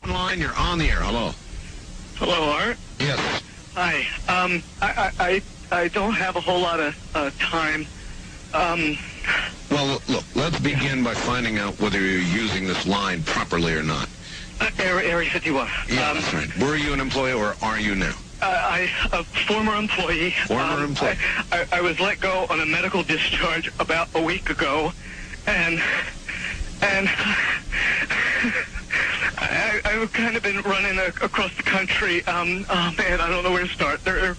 Line, you're on the air. Hello. Hello, Art. Yes. Hi. I don't have a whole lot of time. Well, look, let's begin by finding out whether you're using this line properly or not. Area 51. Yeah, that's right. Were you an employee or are you now? A former employee. Former employee. I was let go on a medical discharge about a week ago, and I've kind of been running across the country. Oh man, I don't know where to start. They're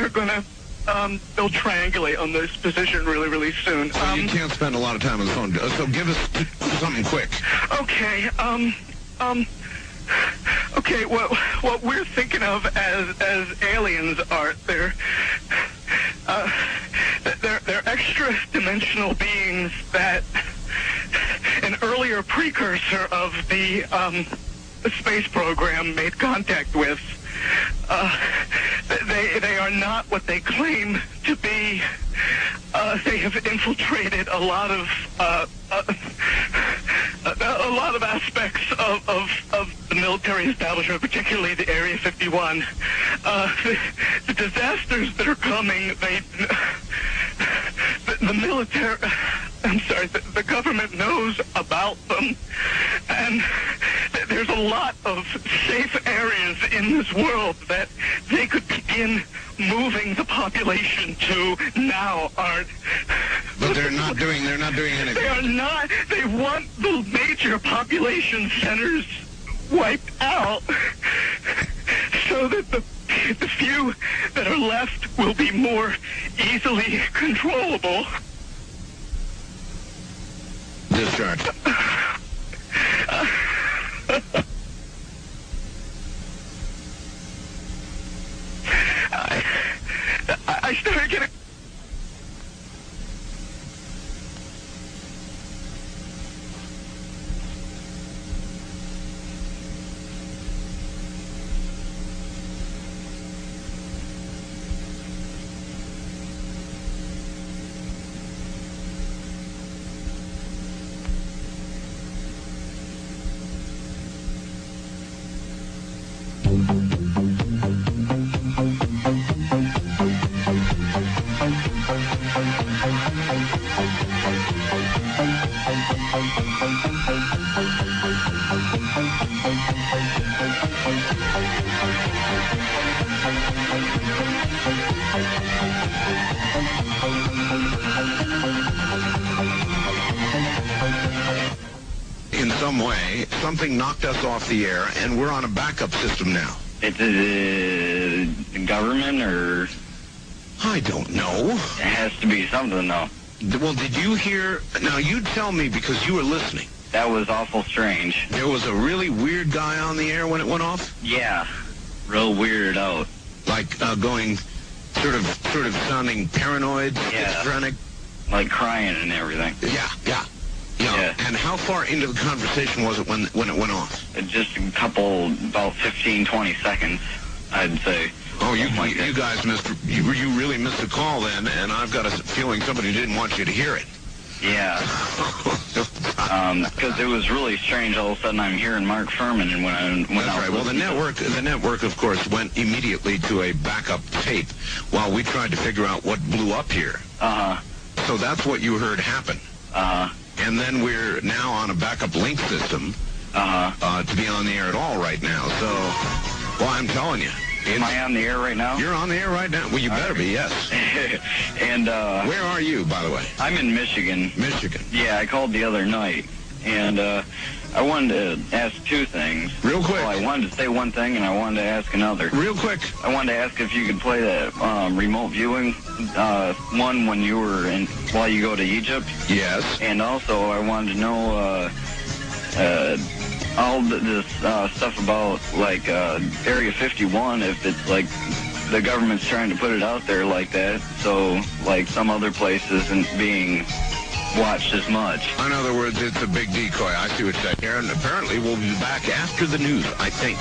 gonna they'll triangulate on this position really soon. So you can't spend a lot of time on the phone. So give us something quick. Okay. Okay. What we're thinking of as aliens, Art, they're extra-dimensional beings that an earlier precursor of the space program made contact with. They are not what they claim to be. They have infiltrated a lot of aspects of the military establishment, particularly the Area 51. The disasters that are coming, the military, I'm sorry, the government knows about them, and there's a lot of safe areas in this world that they could begin moving the population to now, Art. But they're not doing anything. They are not. They want the major population centers wiped out so that the few that are left will be more easily controllable. Discharge. I started getting... In some way, something knocked us off the air, and we're on a backup system now. It's the government, or? I don't know. It has to be something, though. Well, did you hear? Now, you tell me because you were listening. That was awful strange. There was a really weird guy on the air when it went off? Yeah. Real weirded out. Like going sort of sounding paranoid, schizophrenic? Like crying and everything. Yeah. And how far into the conversation was it when it went off? Just a couple, about 15, 20 seconds, I'd say. Oh, you guys missed, you really missed the call then, and I've got a feeling somebody didn't want you to hear it. Yeah. Because it was really strange. All of a sudden, I'm hearing Mark Furman, and when I That's right. Well, the network, of course, went immediately to a backup tape while we tried to figure out what blew up here. So that's what you heard happen. And then we're now on a backup link system to be on the air at all right now. So, well, I'm telling you. Am I on the air right now? You're on the air right now. Well, you better be, yes. And where are you, by the way? I'm in Michigan. Michigan. Yeah, I called the other night, and I wanted to ask two things. Real quick. Well, I wanted to say one thing, and I wanted to ask another. Real quick. I wanted to ask if you could play that remote viewing one when you were while you go to Egypt. Yes. And also, I wanted to know all this stuff about, like, Area 51, if it's, like, the government's trying to put it out there like that, so, like, some other place isn't being watched as much. In other words, it's a big decoy. I see what you're saying here, and apparently we'll be back after the news, I think.